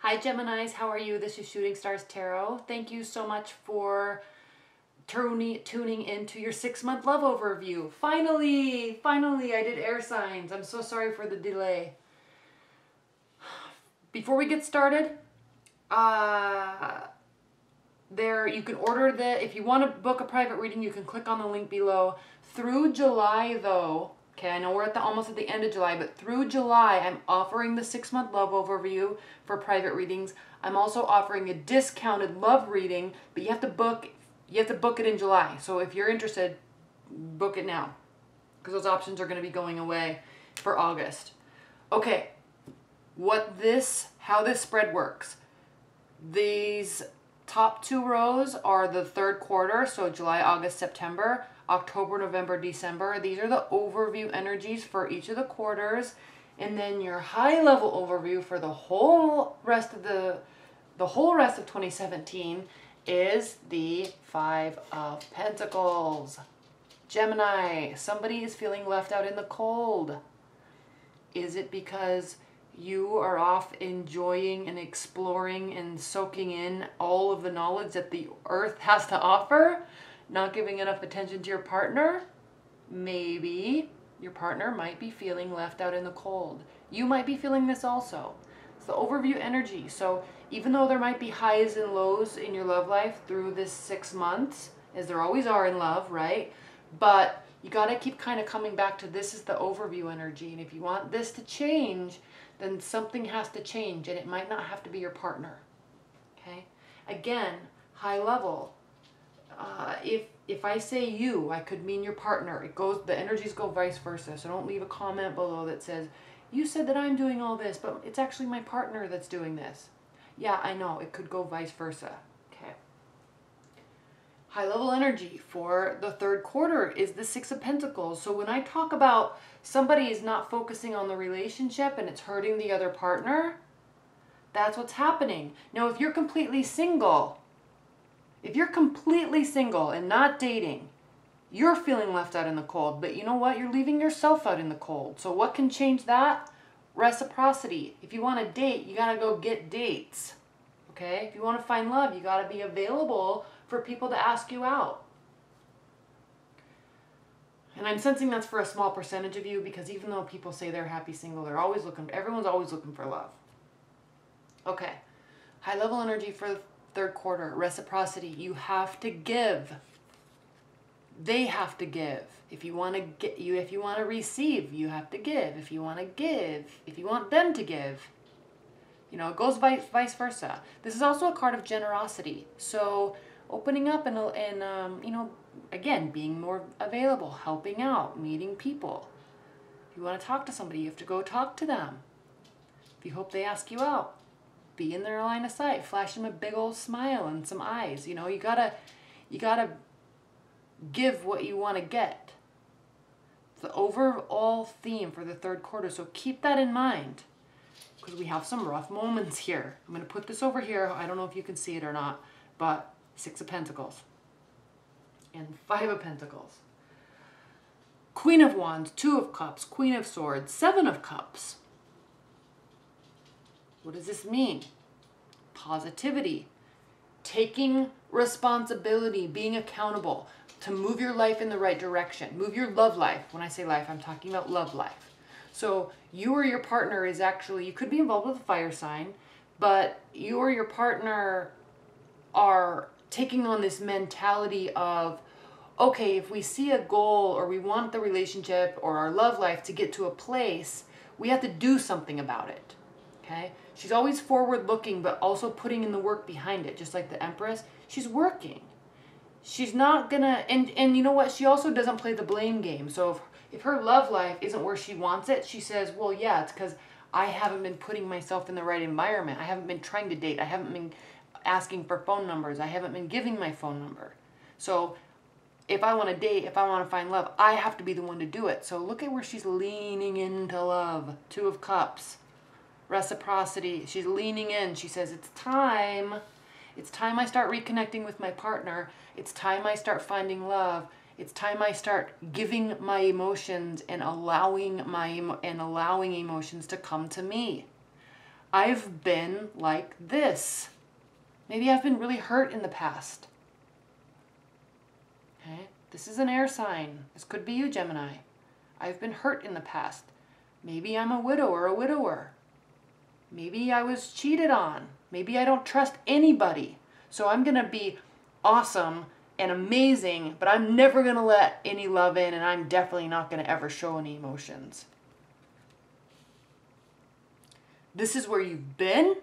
Hi Geminis, how are you? This is Shooting Stars Tarot. Thank you so much for tuning into your 6-month love overview. Finally, I did air signs. I'm so sorry for the delay. Before we get started, you can order if you want to book a private reading, you can click on the link below. Through July though, okay, I know we're almost at the end of July, but through July, I'm offering the 6-month love overview for private readings. I'm also offering a discounted love reading, but you have to book it in July. So if you're interested, book it now, because those options are going to be going away for August. Okay, how this spread works. These top 2 rows are the 3rd quarter, so July, August, September, October, November, December. These are the overview energies for each of the quarters. And then your high level overview for the whole rest of 2017 is the 5 of Pentacles. Gemini, somebody is feeling left out in the cold. Is it because you are off enjoying and exploring and soaking in all of the knowledge that the earth has to offer? Not giving enough attention to your partner? Maybe your partner might be feeling left out in the cold. You might be feeling this also. It's the overview energy. So even though there might be highs and lows in your love life through this 6 months, as there always are in love, right? But you got to keep kind of coming back to this is the overview energy. And if you want this to change, then something has to change, and it might not have to be your partner. Okay? Again, high level. If I say you, I could mean your partner. The energies go vice versa. So don't leave a comment below that says, you said that I'm doing all this, but it's actually my partner that's doing this. Yeah, I know. It could go vice versa. Okay. High level energy for the 3rd quarter is the 6 of Pentacles. So when I talk about somebody is not focusing on the relationship and it's hurting the other partner, that's what's happening. Now, if you're completely single and not dating, you're feeling left out in the cold. But you know what? You're leaving yourself out in the cold. So what can change that? Reciprocity. If you want to date, you got to go get dates. Okay? If you want to find love, you got to be available for people to ask you out. And I'm sensing that's for a small percentage of you, because even though people say they're happy single, everyone's always looking for love. Okay. High level energy for the 3rd quarter, reciprocity. You have to give. They have to give. If you want to receive, you have to give. If you want to give, if you want them to give, it goes vice versa. This is also a card of generosity. So opening up and again, being more available, helping out, meeting people. If you want to talk to somebody, you have to go talk to them. If you hope they ask you out, be in their line of sight, flash them a big old smile and some eyes. You gotta give what you want to get. It's the overall theme for the 3rd quarter, so keep that in mind, because we have some rough moments here. I'm going to put this over here. I don't know if you can see it or not, but 6 of Pentacles and 5 of Pentacles. Queen of Wands, 2 of Cups, Queen of Swords, 7 of Cups. What does this mean? Positivity, taking responsibility, being accountable to move your life in the right direction, move your love life. When I say life, I'm talking about love life. So you or your partner is you could be involved with a fire sign, but you or your partner are taking on this mentality of, okay, if we see a goal or we want the relationship or our love life to get to a place, we have to do something about it. Okay? She's always forward looking, but also putting in the work behind it. Just like the Empress, she's working. She's not gonna, and you know what? She also doesn't play the blame game. So if her love life isn't where she wants it, she says, well, yeah, it's because I haven't been putting myself in the right environment. I haven't been trying to date. I haven't been asking for phone numbers. I haven't been giving my phone number. So if I want to date, if I want to find love, I have to be the one to do it. So look at where she's leaning into love. 2 of Cups. Reciprocity. She's leaning in. She says, it's time. It's time I start reconnecting with my partner. It's time I start finding love. It's time I start giving my emotions and allowing emotions to come to me. I've been like this. Maybe I've been really hurt in the past. Okay? This is an air sign. This could be you, Gemini. I've been hurt in the past. Maybe I'm a widow or a widower. Maybe I was cheated on. Maybe I don't trust anybody. So I'm going to be awesome and amazing, but I'm never going to let any love in, and I'm definitely not going to ever show any emotions. This is where you've been.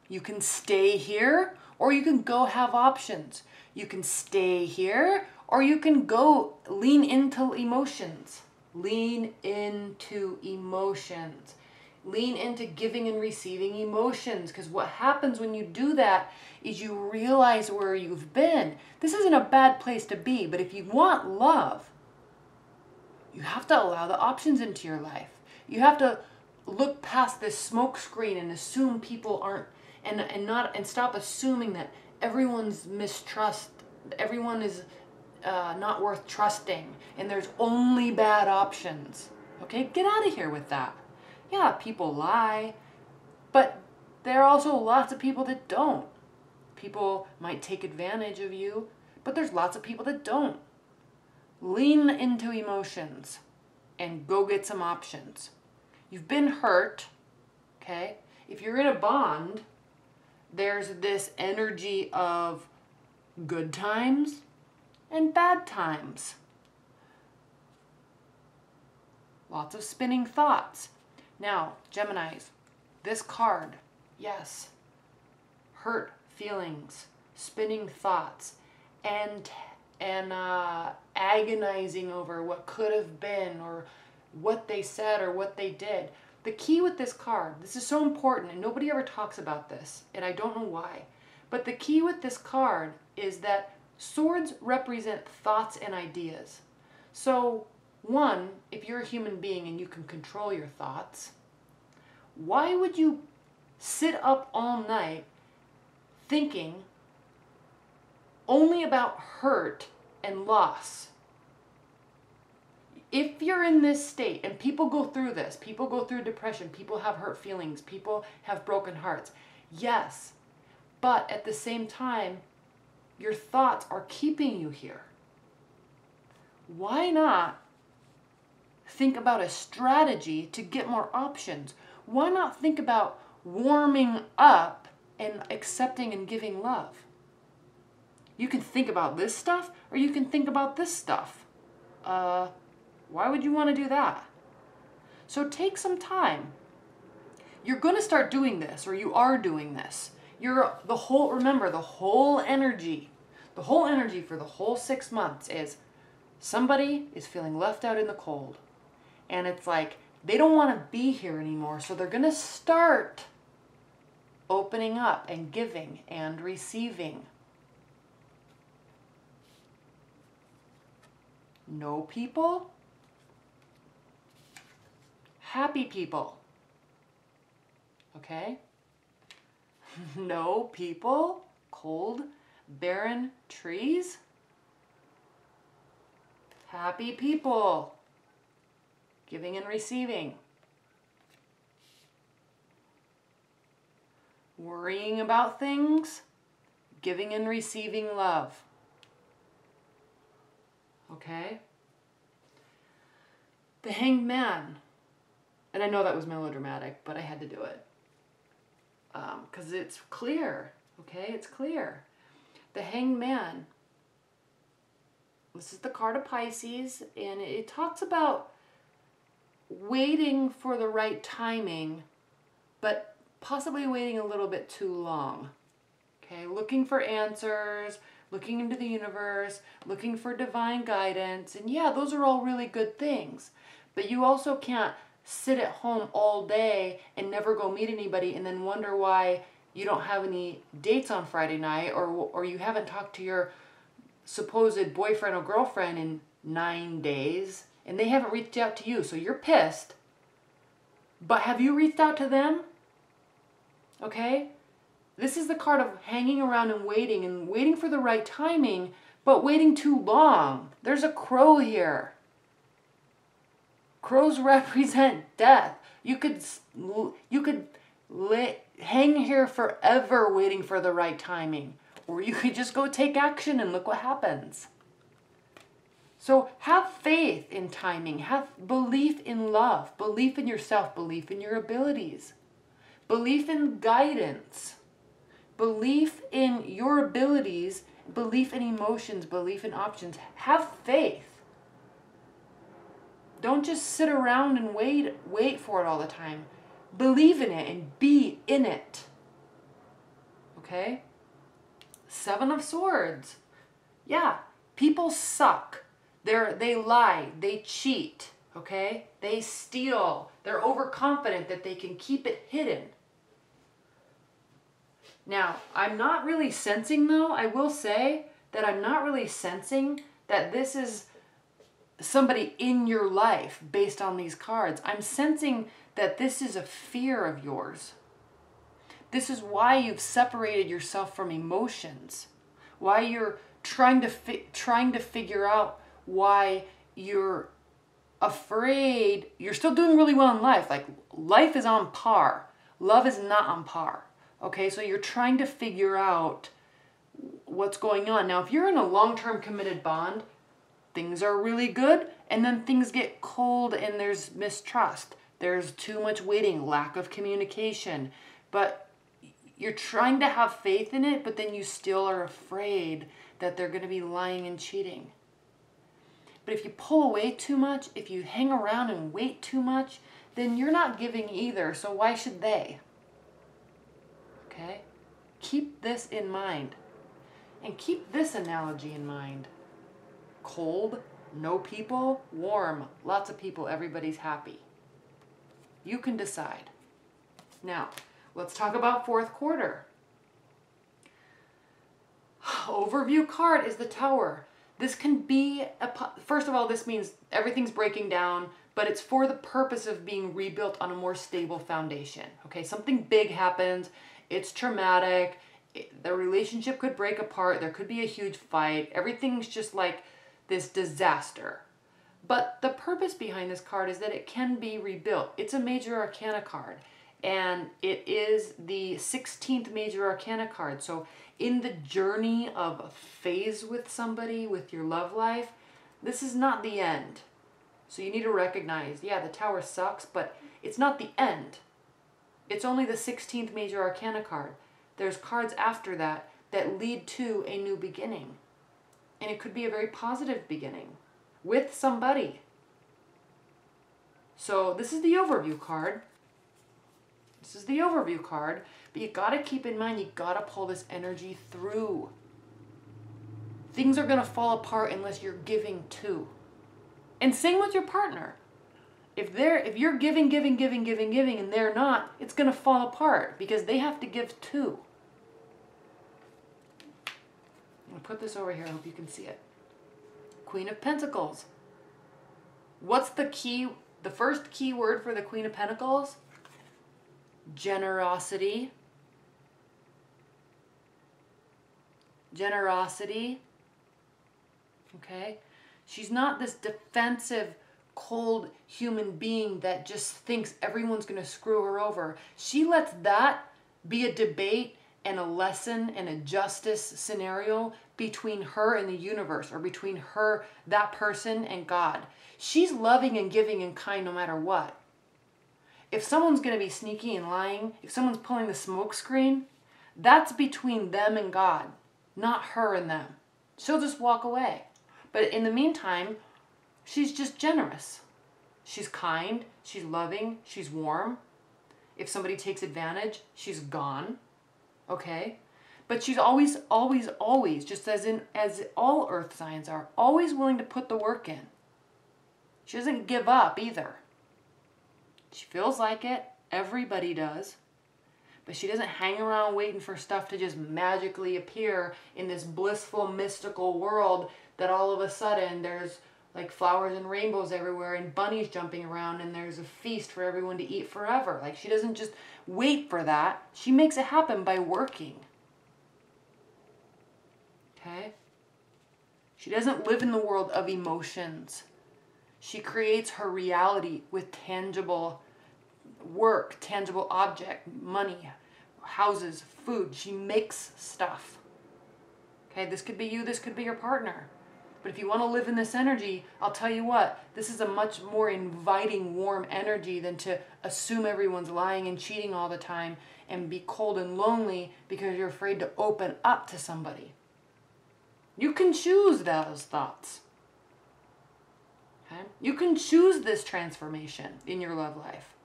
You can stay here, or you can go have options. You can stay here, or you can go lean into emotions. Lean into emotions. Lean into giving and receiving emotions, because what happens when you do that is you realize where you've been. This isn't a bad place to be, but if you want love, you have to allow the options into your life. You have to look past this smoke screen and assume people aren't, and stop assuming that everyone's everyone is not worth trusting, and there's only bad options. Okay, get out of here with that. Yeah, people lie, but there are also lots of people that don't. People might take advantage of you, but there's lots of people that don't. Lean into emotions and go get some options. You've been hurt, okay? If you're in a bond, there's this energy of good times and bad times. Lots of spinning thoughts. Now, Geminis, this card, yes, hurt feelings, spinning thoughts, and agonizing over what could have been, or what they said, or what they did. The key with this card, this is so important, and nobody ever talks about this, and I don't know why, but the key with this card is that swords represent thoughts and ideas. So, one, if you're a human being and you can control your thoughts, why would you sit up all night thinking only about hurt and loss? If you're in this state, and people go through this, people go through depression, people have hurt feelings, people have broken hearts, yes, but at the same time, your thoughts are keeping you here. Why not think about a strategy to get more options? Why not think about warming up and accepting and giving love? You can think about this stuff, or you can think about this stuff. Why would you want to do that? So take some time. You're going to start doing this, or you are doing this. Remember, the whole energy for the whole 6 months is somebody is feeling left out in the cold. And it's like they don't want to be here anymore, so they're going to start opening up and giving and receiving. No people? Happy people. Okay? No people? Cold, barren trees? Happy people. Giving and receiving. Worrying about things? Giving and receiving love. Okay? The Hanged Man. And I know that was melodramatic, but I had to do it. Because it's clear. Okay? It's clear. The Hanged Man. This is the card of Pisces, and it talks about waiting for the right timing, but possibly waiting a little bit too long. Okay? Looking for answers, looking into the universe, looking for divine guidance, and yeah, those are all really good things. But you also can't sit at home all day and never go meet anybody and then wonder why you don't have any dates on Friday night, or you haven't talked to your supposed boyfriend or girlfriend in 9 days and they haven't reached out to you, so you're pissed. But have you reached out to them? Okay? This is the card of hanging around and waiting for the right timing, but waiting too long. There's a crow here. Crows represent death. You could hang here forever waiting for the right timing. Or you could just go take action and look what happens. So have faith in timing. Have belief in love. Belief in yourself. Belief in your abilities. Belief in guidance. Belief in your abilities. Belief in emotions. Belief in options. Have faith. Don't just sit around and wait for it all the time. Believe in it and be in it. Okay? 7 of Swords. Yeah, people suck. They lie. They cheat. Okay? They steal. They're overconfident that they can keep it hidden. Now, I'm not really sensing, though, I will say that I'm not really sensing that this is somebody in your life based on these cards. I'm sensing that this is a fear of yours. This is why you've separated yourself from emotions. Why you're trying to figure out why you're afraid. You're still doing really well in life. Like, life is on par. Love is not on par. Okay, so you're trying to figure out what's going on. Now, if you're in a long-term committed bond, things are really good, and then things get cold and there's mistrust. There's too much waiting, lack of communication. But you're trying to have faith in it, but then you still are afraid that they're going to be lying and cheating. But if you pull away too much, if you hang around and wait too much, then you're not giving either, so why should they? Okay? Keep this in mind. And keep this analogy in mind. Cold, no people. Warm, lots of people, everybody's happy. You can decide. Now, let's talk about 4th quarter. Overview card is the Tower. This can be, first of all, this means everything's breaking down, but it's for the purpose of being rebuilt on a more stable foundation. Okay, something big happens, it's traumatic, the relationship could break apart, there could be a huge fight, everything's just like this disaster. But the purpose behind this card is that it can be rebuilt. It's a major arcana card, and it is the 16th major arcana card. So in the journey of a phase with somebody, with your love life, this is not the end. So you need to recognize, yeah, the Tower sucks, but it's not the end. It's only the 16th major arcana card. There's cards after that that lead to a new beginning. And it could be a very positive beginning with somebody. So this is the overview card. This is the overview card. But you got to keep in mind, you got to pull this energy through. Things are going to fall apart unless you're giving too. And same with your partner. If you're giving, and they're not, it's going to fall apart because they have to give too. I'm going to put this over here. I hope you can see it. Queen of Pentacles. What's the first key word for the Queen of Pentacles? Generosity. Generosity. Okay? She's not this defensive, cold human being that just thinks everyone's going to screw her over. She lets that be a debate and a lesson and a justice scenario between her and the universe, or between her, that person, and God. She's loving and giving and kind no matter what. If someone's going to be sneaky and lying, if someone's pulling the smoke screen, that's between them and God, not her and them. She'll just walk away. But in the meantime, she's just generous. She's kind, she's loving, she's warm. If somebody takes advantage, she's gone. Okay? But she's always, just as all earth signs are, always willing to put the work in. She doesn't give up either. She feels like it. Everybody does. But she doesn't hang around waiting for stuff to just magically appear in this blissful, mystical world that all of a sudden there's like flowers and rainbows everywhere and bunnies jumping around and there's a feast for everyone to eat forever. Like, she doesn't just wait for that. She makes it happen by working. Okay? She doesn't live in the world of emotions. She creates her reality with work, tangible object, money, houses, food. She makes stuff. Okay, this could be you, this could be your partner. But if you want to live in this energy, I'll tell you what, this is a much more inviting, warm energy than to assume everyone's lying and cheating all the time and be cold and lonely because you're afraid to open up to somebody. You can choose those thoughts. Okay? You can choose this transformation in your love life.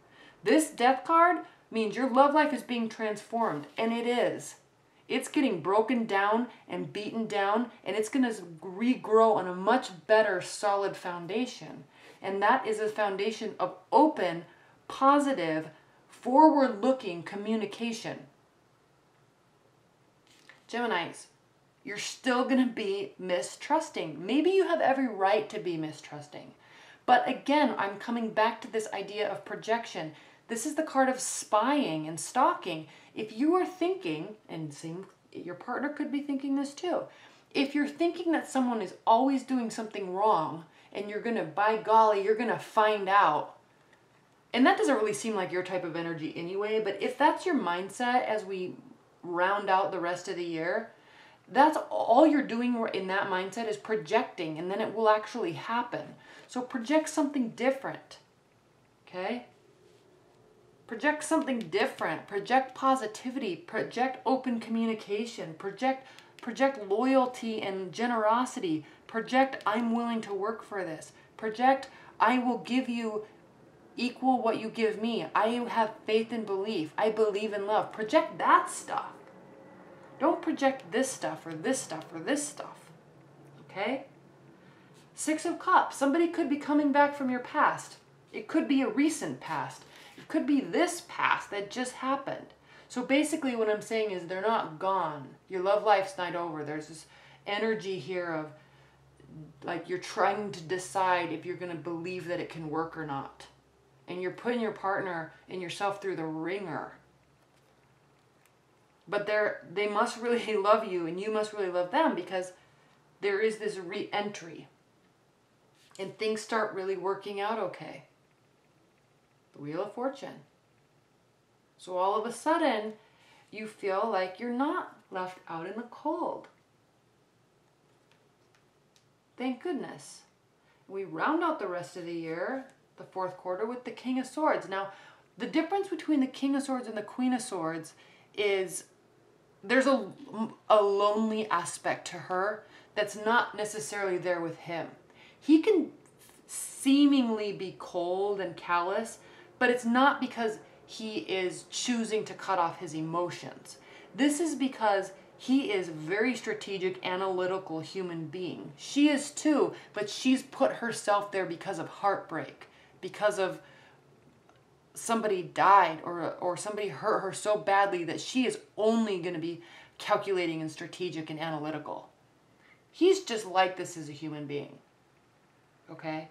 This death card means your love life is being transformed, and it is. It's getting broken down and beaten down, and it's going to regrow on a much better, solid foundation. And that is a foundation of open, positive, forward-looking communication. Geminis, you're still going to be mistrusting. Maybe you have every right to be mistrusting. But again, I'm coming back to this idea of projection. This is the card of spying and stalking. If you are thinking, and your partner could be thinking this too, if you're thinking that someone is always doing something wrong and you're going to, by golly, you're going to find out, and that doesn't really seem like your type of energy anyway, but if that's your mindset as we round out the rest of the year, that's all you're doing in that mindset is projecting, and then it will actually happen. So project something different, okay? Project something different. Project positivity. Project open communication. Project loyalty and generosity. Project I'm willing to work for this. Project I will give you equal what you give me. I have faith and belief. I believe in love. Project that stuff. Don't project this stuff or this stuff or this stuff. Okay? Six of Cups. Somebody could be coming back from your past. It could be a recent past. It could be this past that just happened. So basically what I'm saying is they're not gone. Your love life's not over. There's this energy here of like you're trying to decide if you're going to believe that it can work or not. And you're putting your partner and yourself through the ringer. But they must really love you and you must really love them because there is this re-entry. And things start really working out okay. The Wheel of Fortune. So all of a sudden, you feel like you're not left out in the cold. Thank goodness. We round out the rest of the year, the fourth quarter, with the King of Swords. Now, the difference between the King of Swords and the Queen of Swords is there's a lonely aspect to her that's not necessarily there with him. He can seemingly be cold and callous, but it's not because he is choosing to cut off his emotions. This is because he is a very strategic, analytical human being. She is too, but she's put herself there because of heartbreak, because of somebody died or somebody hurt her so badly that she is only going to be calculating and strategic and analytical. He's just like this as a human being. Okay?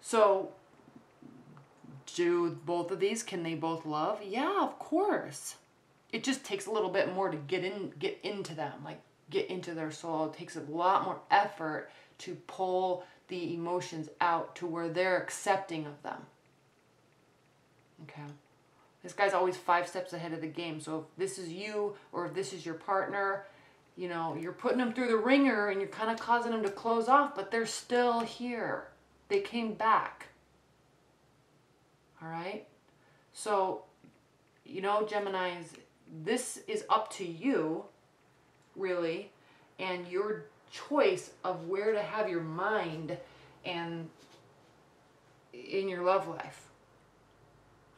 So, do both of these, can they both love? Yeah, of course. It just takes a little bit more to get into them, like get into their soul. It takes a lot more effort to pull the emotions out to where they're accepting of them. Okay. This guy's always 5 steps ahead of the game. So if this is you or if this is your partner, you know, you're putting them through the ringer and you're kind of causing them to close off, but they're still here. They came back. All right? So, you know, Geminis, this is up to you, really, and your choice of where to have your mind and in your love life.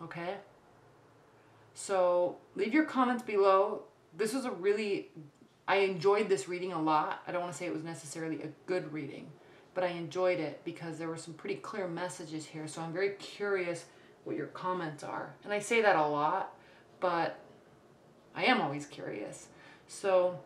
Okay? So, leave your comments below. This was I enjoyed this reading a lot. I don't want to say it was necessarily a good reading, but I enjoyed it because there were some pretty clear messages here. So I'm very curious what your comments are. And I say that a lot, but I am always curious. So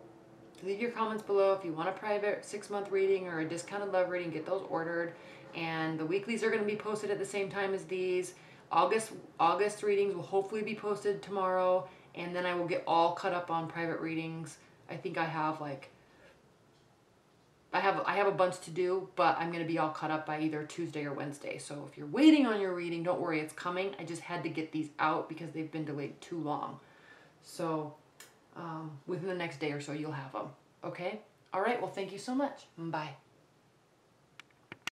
leave your comments below if you want a private 6-month reading or a discounted love reading. Get those ordered. And the weeklies are going to be posted at the same time as these. August readings will hopefully be posted tomorrow. And then I will get all caught up on private readings. I think I have like I have a bunch to do, but I'm going to be all caught up by either Tuesday or Wednesday. So if you're waiting on your reading, don't worry, it's coming. I just had to get these out because they've been delayed too long. So within the next day or so, you'll have them. Okay? All right. Well, thank you so much. Bye.